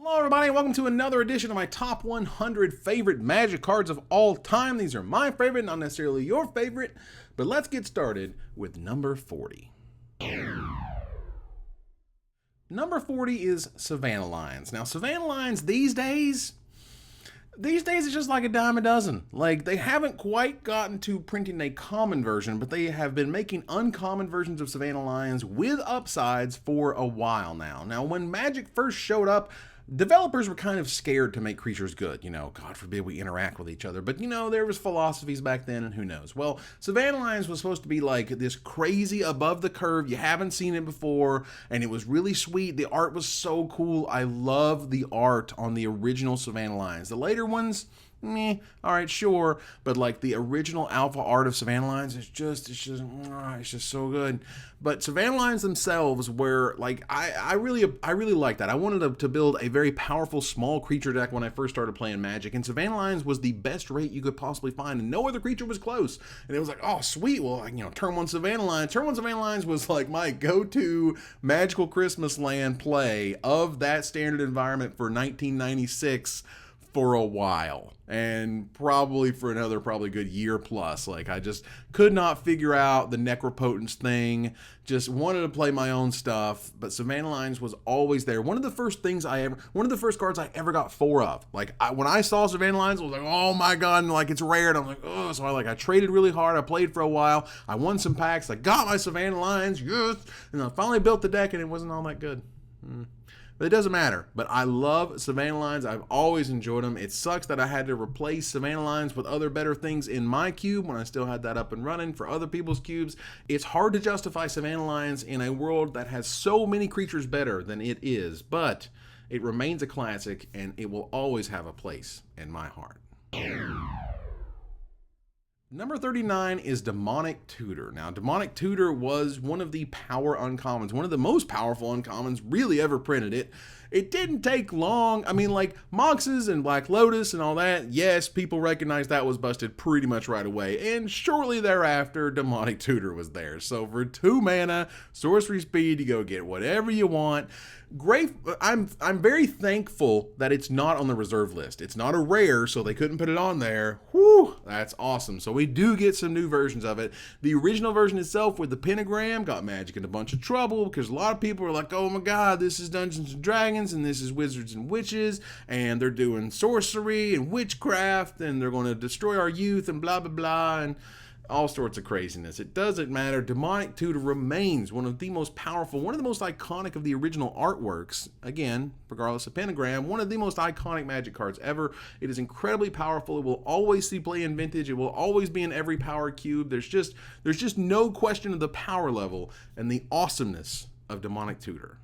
Hello everybody and welcome to another edition of my top 100 favorite Magic cards of all time. These are my favorite, not necessarily your favorite, but let's get started with number 40. Number 40 is Savannah Lions. Now Savannah Lions these days it's just like a dime a dozen. Like, they haven't quite gotten to printing a common version, but they have been making uncommon versions of Savannah Lions with upsides for a while now. Now, when Magic first showed up, developers were kind of scared to make creatures good. You know, God forbid we interact with each other. But, you know, there was philosophies back then, and who knows. Well, Savannah Lions was supposed to be like this crazy above the curve. You haven't seen it before, and it was really sweet. The art was so cool. I love the art on the original Savannah Lions. The later ones, meh, all right, sure, but like the original alpha art of Savannah Lions is just so good. But Savannah Lions themselves were like, I really like that. I wanted to build a very powerful small creature deck when I first started playing Magic, and Savannah Lions was the best rate you could possibly find, and no other creature was close. And it was like, oh sweet, well, you know, turn one Savannah Lions. Turn one Savannah Lions was like my go-to magical Christmas land play of that standard environment for 1996. For a while, and probably for another good year plus. Like, I just could not figure out the Necropotence thing, just wanted to play my own stuff, but Savannah Lions was always there. One of the first cards I ever got four of. Like, when I saw Savannah Lions, I was like, oh my god, and like, it's rare, and I'm like, oh, so I traded really hard, I played for a while, I won some packs, I got my Savannah Lions, yes, and I finally built the deck, and it wasn't all that good. But it doesn't matter. But I love Savannah Lions. I've always enjoyed them. It sucks that I had to replace Savannah Lions with other better things in my cube when I still had that up and running for other people's cubes. It's hard to justify Savannah Lions in a world that has so many creatures better than it is. But it remains a classic, and it will always have a place in my heart. Number 39 is Demonic Tudor. Now, Demonic Tudor was one of the power uncommons, one of the most powerful uncommons really ever printed. It didn't take long. I mean, like, Moxes and Black Lotus and all that, yes, people recognized that was busted pretty much right away. And shortly thereafter, Demonic Tudor was there. So for 2 mana, sorcery speed, you go get whatever you want. Great. I'm very thankful that it's not on the reserve list. It's not a rare, so they couldn't put it on there. Whew, that's awesome. So we do get some new versions of it. The original version itself with the pentagram got Magic in a bunch of trouble because a lot of people are like, oh my god, this is Dungeons and Dragons and this is Wizards and Witches and they're doing sorcery and witchcraft and they're going to destroy our youth and blah blah blah and all sorts of craziness. It doesn't matter. Demonic Tudor remains one of the most powerful, one of the most iconic of the original artworks. Again, regardless of pentagram, one of the most iconic Magic cards ever. It is incredibly powerful. It will always see play in Vintage. It will always be in every power cube. There's just no question of the power level and the awesomeness of Demonic Tudor.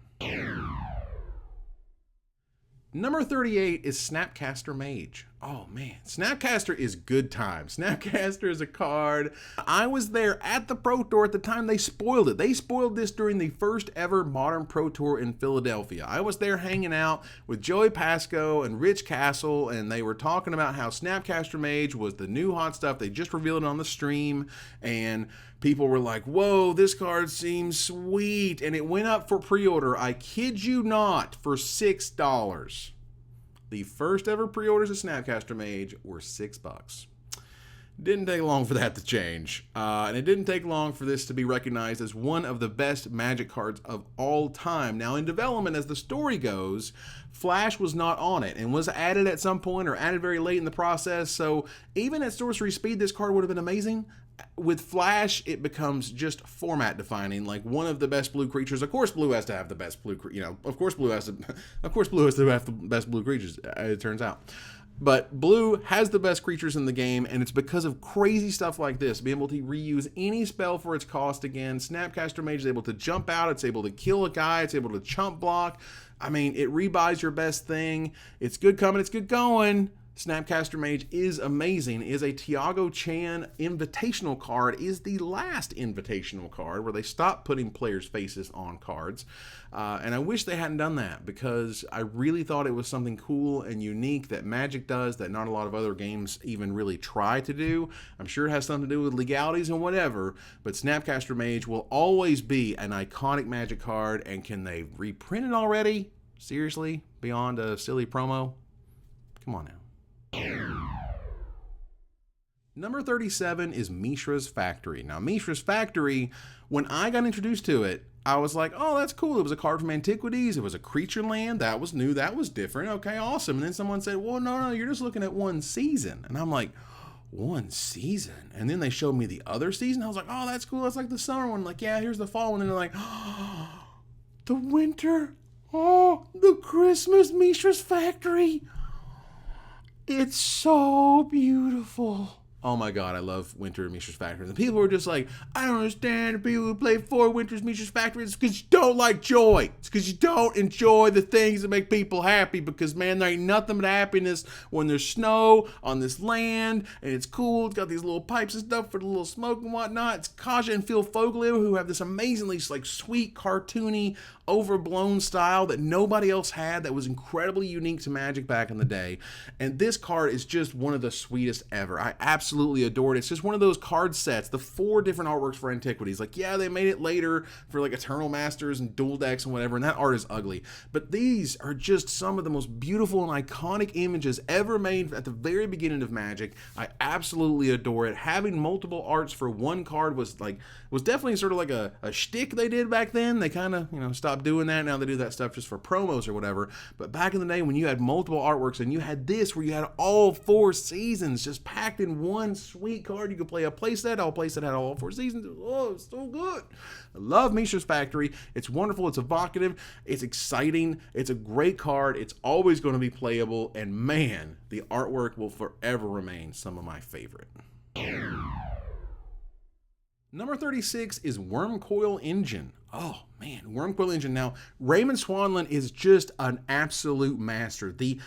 Number 38 is Snapcaster Mage. Oh man, Snapcaster is good time. Snapcaster is a card. I was there at the Pro Tour at the time they spoiled it. They spoiled this during the first ever Modern Pro Tour in Philadelphia. I was there hanging out with Joey Pasco and Rich Castle, and they were talking about how Snapcaster Mage was the new hot stuff. They just revealed it on the stream, and people were like, whoa, this card seems sweet. And it went up for pre-order, I kid you not, for $6. The first ever pre-orders of Snapcaster Mage were $6. Didn't take long for that to change. And it didn't take long for this to be recognized as one of the best Magic cards of all time. Now, in development, as the story goes, Flash was not on it and was added at some point or added very late in the process. So even at sorcery speed, this card would have been amazing. With Flash, it becomes just format defining, like one of the best blue creatures. Of course, blue has to have the best blue, of course, blue has to have the best blue creatures, it turns out. But blue has the best creatures in the game, and it's because of crazy stuff like this, being able to reuse any spell for its cost again. Snapcaster Mage is able to jump out, it's able to kill a guy, it's able to chump block. I mean, it rebuys your best thing. It's good coming, it's good going. Snapcaster Mage is amazing, is a Tiago Chan invitational card, is the last invitational card where they stopped putting players' faces on cards. And I wish they hadn't done that because I really thought it was something cool and unique that Magic does that not a lot of other games even really try to do. I'm sure it has something to do with legalities and whatever, but Snapcaster Mage will always be an iconic Magic card, and can they reprint it already? Seriously? Beyond a silly promo? Come on now. Number 37 is Mistress Factory. Now, Mistress Factory, when I got introduced to it, I was like, oh, that's cool. It was a card from Antiquities. It was a creature land. That was new. That was different. Okay, awesome. And then someone said, well, no, you're just looking at one season. And I'm like, one season? And then they showed me the other season. I was like, oh, that's cool. That's like the summer one. Like, yeah, here's the fall one. And they're like, oh, the winter. Oh, the Christmas Mistress Factory. It's so beautiful. Oh my God, I love Winter Mistress Factory. And people were just like, I don't understand the people who play 4 Winter's Mistress Factory. It's because you don't like joy. It's because you don't enjoy the things that make people happy. Because, man, there ain't nothing but happiness when there's snow on this land. And it's cool. It's got these little pipes and stuff for the little smoke and whatnot. It's Kaja and Phil Foglio who have this amazingly, like, sweet, cartoony, overblown style that nobody else had that was incredibly unique to Magic back in the day. And this card is just one of the sweetest ever. I absolutely adore it. It's just one of those card sets, the 4 different artworks for Antiquities. Like, yeah, they made it later for like Eternal Masters and Dual Decks and whatever, and that art is ugly. But these are just some of the most beautiful and iconic images ever made at the very beginning of Magic. I absolutely adore it. Having multiple arts for one card was definitely sort of like a shtick they did back then. They kind of, stopped doing that. Now they do that stuff just for promos or whatever. But back in the day when you had multiple artworks and you had this where you had all 4 seasons just packed in one sweet card, you could play a playset. All playset had all 4 seasons. Oh, it's so good. I love Mistress Factory. It's wonderful. It's evocative. It's exciting. It's a great card. It's always going to be playable. And man, the artwork will forever remain some of my favorite. Number 36 is Coil Engine. Oh man, Coil Engine. Now, Raymond Swanland is just an absolute master. The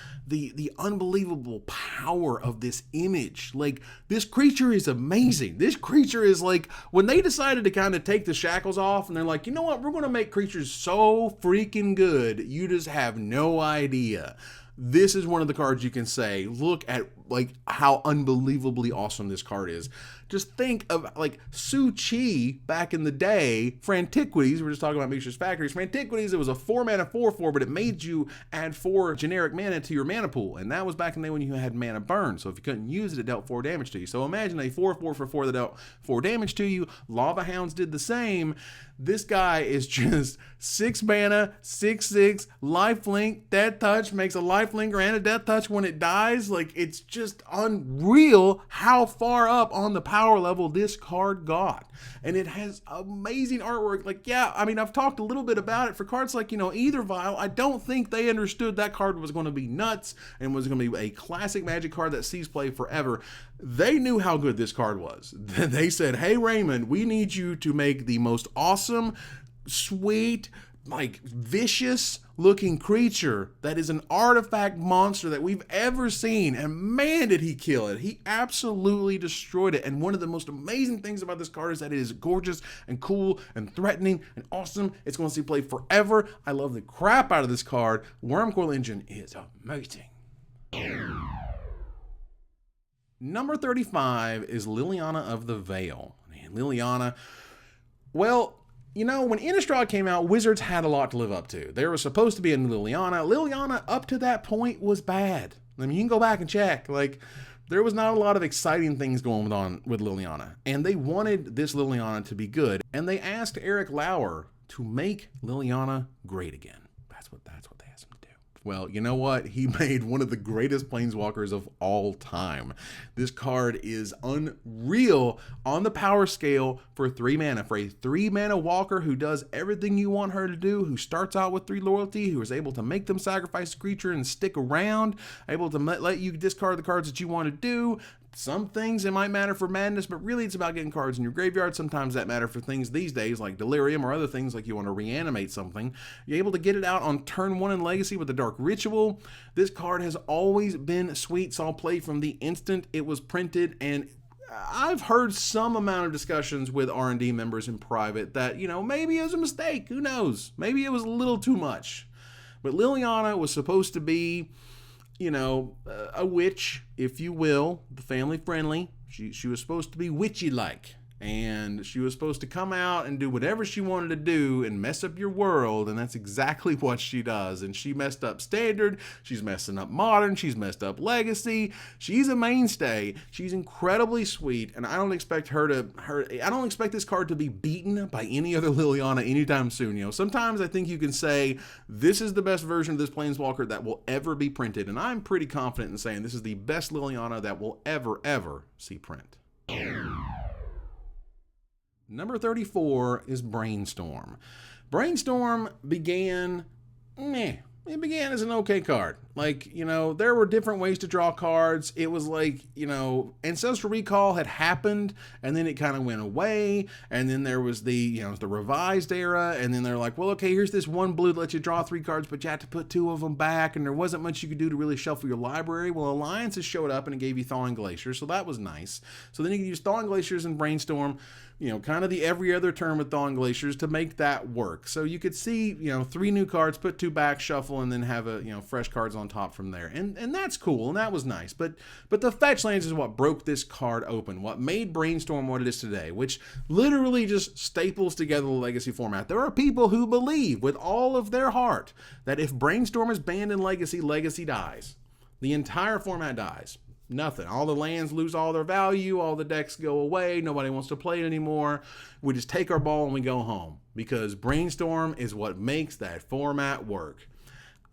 unbelievable power of this image. Like, this creature is amazing. This creature is like, when they decided to kind of take the shackles off and they're like, you know what, we're going to make creatures so freaking good, you just have no idea. This is one of the cards you can say, look at like how unbelievably awesome this card is. Just think of like Su Chi back in the day for Antiquities. We're just talking about Mistress Factories. For Antiquities, it was a 4-mana 4/4, but it made you add 4 generic mana to your mana pool. And that was back in the day when you had mana burn. So if you couldn't use it, it dealt 4 damage to you. So imagine a 4/4 for 4 that dealt 4 damage to you. Lava Hounds did the same. This guy is just 6 mana, 6/6, lifelink, death touch, makes a lifelink and a death touch when it dies. Like, it's just unreal how far up on the power level this card got. And it has amazing artwork. Like, yeah, I mean, I've talked a little bit about it for cards like, Either Vial. I don't think they understood that card was going to be nuts and was going to be a classic Magic card that sees play forever. They knew how good this card was. They said, hey, Raymond, we need you to make the most awesome, sweet, like vicious looking creature that is an artifact monster that we've ever seen. And man, did he kill it. He absolutely destroyed it. And one of the most amazing things about this card is that it is gorgeous and cool and threatening and awesome. It's going to see play forever. I love the crap out of this card. Coil Engine is amazing. Number 35 is Liliana of the Veil. Man, Liliana, well, when Innistrad came out, Wizards had a lot to live up to. There was supposed to be a new Liliana. Liliana, up to that point, was bad. I mean, you can go back and check. Like, there was not a lot of exciting things going on with Liliana. And they wanted this Liliana to be good. And they asked Eric Lauer to make Liliana great again. That's what they asked him to do. Well, you know what? He made one of the greatest Planeswalkers of all time. This card is unreal on the power scale for 3 mana. For a 3-mana walker who does everything you want her to do, who starts out with 3 loyalty, who is able to make them sacrifice a creature and stick around, able to let you discard the cards that you want to do. Some things it might matter for Madness, but really it's about getting cards in your graveyard. Sometimes that matter for things these days like Delirium or other things like you want to reanimate something. You're able to get it out on turn 1 in Legacy with the Dark Ritual. This card has always been sweet, saw play from the instant it was printed, and I've heard some amount of discussions with R&D members in private that, maybe it was a mistake. Who knows? Maybe it was a little too much. But Liliana was supposed to be, a witch, if you will, the family friendly. She was supposed to be witchy-like. And she was supposed to come out and do whatever she wanted to do and mess up your world, and that's exactly what she does. And she messed up Standard, she's messing up Modern, she's messed up Legacy. She's a mainstay. She's incredibly sweet, and I don't expect I don't expect this card to be beaten by any other Liliana anytime soon. You know, sometimes I think you can say this is the best version of this Planeswalker that will ever be printed, and I'm pretty confident in saying this is the best Liliana that will ever see print. Number 34 is Brainstorm. Brainstorm began as an okay card. Like, you know, there were different ways to draw cards. It was like, you know, Ancestral Recall had happened, and then it kind of went away, and then there was the, you know, the revised era, and then they're like, well, okay, here's this one blue that lets you draw 3 cards, but you have to put 2 of them back, and there wasn't much you could do to really shuffle your library. Well, Alliances showed up, and it gave you Thawing Glaciers, so that was nice. So then you could use Thawing Glaciers and Brainstorm, you know, kind of the every other turn with Thawing Glaciers to make that work. So you could see, you know, 3 new cards, put 2 back, shuffle, and then have a, you know, fresh cards on top from there. And that's cool, and that was nice. But the fetch lands is what broke this card open, what made Brainstorm what it is today, which literally just staples together the Legacy format. There are people who believe with all of their heart that if Brainstorm is banned in Legacy, Legacy dies. The entire format dies. Nothing. All the lands lose all their value, all the decks go away, nobody wants to play it anymore. We just take our ball and we go home, because Brainstorm is what makes that format work.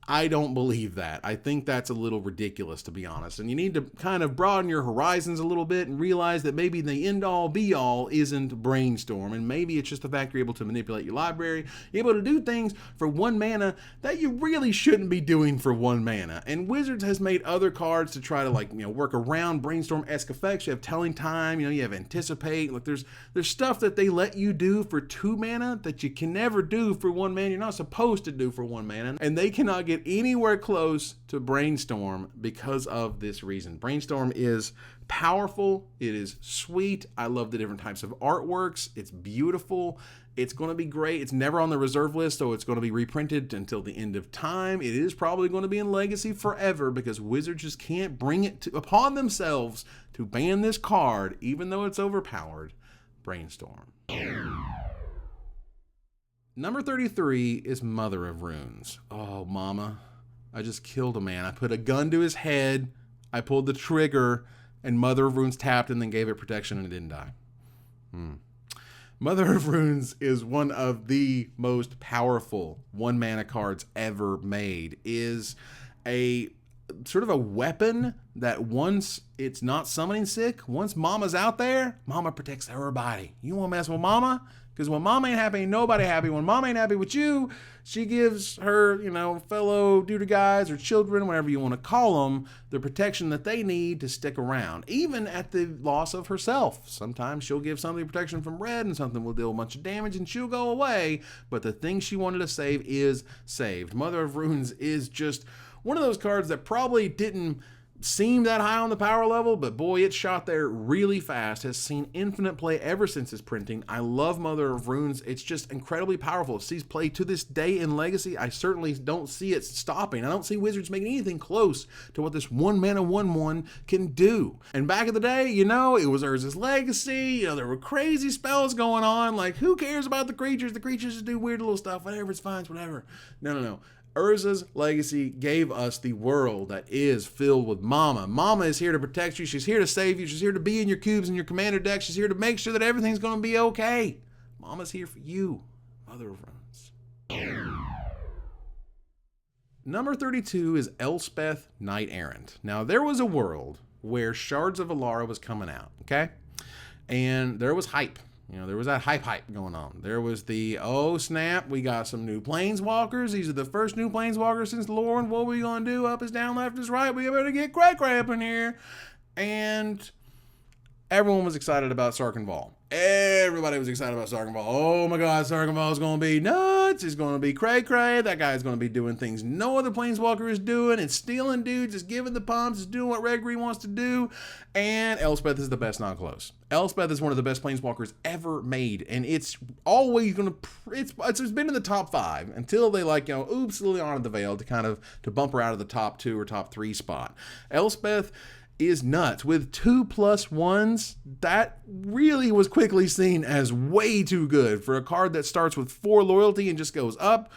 I don't believe that. I think that's a little ridiculous, to be honest. And you need to kind of broaden your horizons a little bit and realize that maybe the end-all, be-all isn't Brainstorm. And maybe it's just the fact you're able to manipulate your library. You're able to do things for 1 mana that you really shouldn't be doing for 1 mana. And Wizards has made other cards to try to, like, you know, work around Brainstorm-esque effects. You have Telling Time, you know, you have Anticipate. Like, there's stuff that they let you do for 2 mana that you can never do for 1 mana. You're not supposed to do for 1 mana. And they cannot get anywhere close to Brainstorm because of this reason. Brainstorm is powerful. It is sweet. I love the different types of artworks. It's beautiful. It's going to be great. It's never on the reserve list, so it's going to be reprinted until the end of time. It is probably going to be in Legacy forever because Wizards just can't bring it upon themselves to ban this card, even though it's overpowered. Brainstorm. Number 33 is Mother of Runes. Oh, mama. I just killed a man. I put a gun to his head, I pulled the trigger, and Mother of Runes tapped and then gave it protection and it didn't die. Mother of Runes is one of the most powerful 1 mana cards ever made. Is a sort of a weapon that once it's not summoning sick, once Mama's out there, Mama protects everybody. You want to mess with Mama? Because when Mama ain't happy, ain't nobody happy. When Mama ain't happy with you, she gives her, you know, fellow Tudor guys or children, whatever you want to call them, the protection that they need to stick around, even at the loss of herself. Sometimes she'll give somebody protection from red and something will deal a bunch of damage and she'll go away, but the thing she wanted to save is saved. Mother of Runes is just one of those cards that probably didn't seem that high on the power level, but boy, it shot there really fast. Has seen infinite play ever since its printing. I love Mother of Runes. It's just incredibly powerful. It sees play to this day in Legacy. I certainly don't see it stopping. I don't see Wizards making anything close to what this 1 mana 1/1 can do. And back in the day, you know, it was Urza's Legacy. You know, there were crazy spells going on. Like, who cares about the creatures? The creatures just do weird little stuff. Whatever, it's fine, it's whatever. No. Urza's Legacy gave us the world that is filled with Mama. Mama is here to protect you. She's here to save you. She's here to be in your cubes and your commander deck. She's here to make sure that everything's going to be okay. Mama's here for you. Mother of Runes. Number 32 is Elspeth, Knight Errant. Now, there was a world where Shards of Alara was coming out, okay? And there was hype. You know, there was that hype going on. There was the, oh snap, we got some new planeswalkers. These are the first new planeswalkers since Lauren. What are we going to do? Up is down, left is right. We better get crack up in here. And everyone was excited about Sarkhanval. Everybody was excited about Sarkhanval. Oh my God, Sarkhanval is going to be nuts. It's going to be cray-cray. That guy's going to be doing things no other planeswalker is doing. It's stealing dudes. It's giving the pumps. It's doing what Red Green wants to do. And Elspeth is the best, not close. Elspeth is one of the best planeswalkers ever made. And it's always going to, it's been in the top 5 until they like, you know, oops, Liliana the Veil to kind of, to bump her out of the top 2 or top 3 spot. Elspeth is nuts. With 2+1s, that really was quickly seen as way too good for a card that starts with 4 loyalty and just goes up.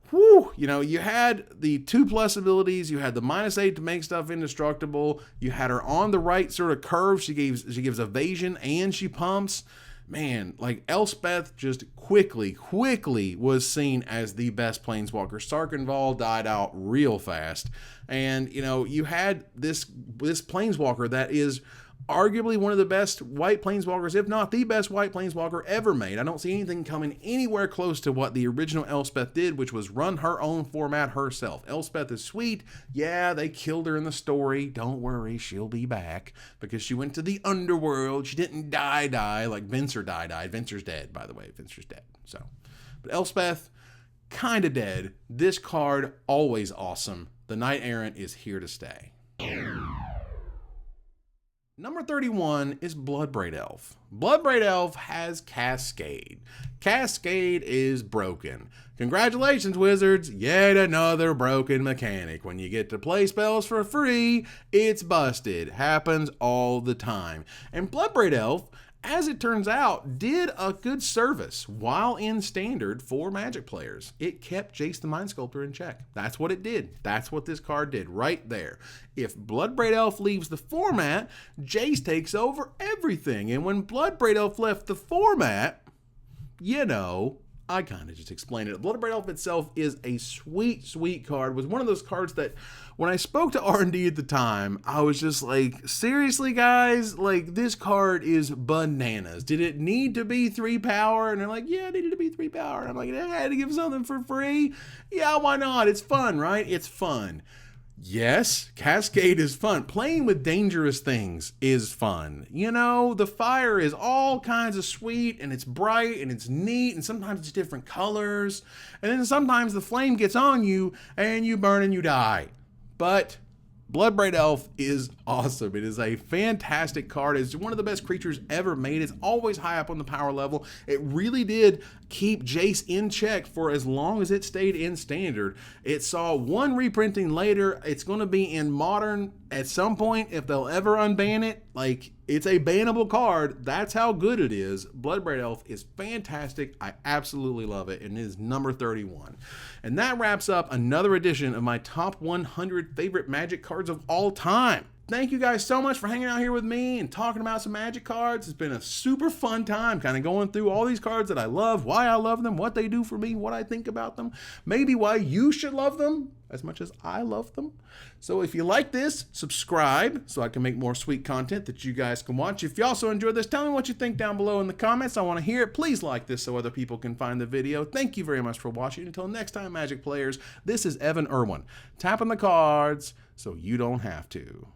Whew, you know, you had the 2+ abilities, you had the -8 to make stuff indestructible, you had her on the right sort of curve, she gives evasion and she pumps. Man, like Elspeth just quickly was seen as the best planeswalker. Sarkenval died out real fast. And, you know, you had this planeswalker that is arguably one of the best white planeswalkers, if not the best white planeswalker ever made. I don't see anything coming anywhere close to what the original Elspeth did, which was run her own format herself. Elspeth is sweet. Yeah, they killed her in the story. Don't worry, she'll be back because she went to the underworld. She didn't die like Venser died. Venser's dead, by the way. Venser's dead. So, but Elspeth, kind of dead. This card, always awesome. The Knight Errant is here to stay. Number 31 is Bloodbrain Elf. Bloodbrain Elf has Cascade. Cascade is broken. Congratulations, Wizards. Yet another broken mechanic. When you get to play spells for free, it's busted. Happens all the time. And Bloodbrain Elf, as it turns out, did a good service while in Standard for Magic players. It kept Jace the Mind Sculptor in check. That's what it did. That's what this card did right there. If Bloodbrain Elf leaves the format, Jace takes over everything. And when Bloodbrain Elf left the format, you know, I kind of just explained it. Bloodbrain Elf itself is a sweet card. It was one of those cards that when I spoke to R&D at the time, I was just like, seriously, guys? Like, this card is bananas. Did it need to be 3 power? And they're like, yeah, it needed to be 3 power. And I'm like, I had to give something for free. Yeah, why not? It's fun, right? It's fun. Yes, Cascade is fun. Playing with dangerous things is fun. You know, the fire is all kinds of sweet, and it's bright, and it's neat, and sometimes it's different colors. And then sometimes the flame gets on you, and you burn and you die. But Bloodbrain Elf is awesome. It is a fantastic card. It's one of the best creatures ever made. It's always high up on the power level. It really did keep Jace in check for as long as it stayed in Standard. It saw one reprinting later. It's going to be in Modern at some point if they'll ever unban it. Like, it's a bannable card. That's how good it is. Bloodbrain Elf is fantastic. I absolutely love it, and it is number 31. And that wraps up another edition of my top 100 favorite Magic cards of all time. Thank you guys so much for hanging out here with me and talking about some Magic cards. It's been a super fun time kind of going through all these cards that I love, why I love them, what they do for me, what I think about them, maybe why you should love them as much as I love them. So if you like this, subscribe so I can make more sweet content that you guys can watch. If you also enjoyed this, tell me what you think down below in the comments. I want to hear it. Please like this so other people can find the video. Thank you very much for watching. Until next time, Magic players, this is Evan Irwin, tapping the cards so you don't have to.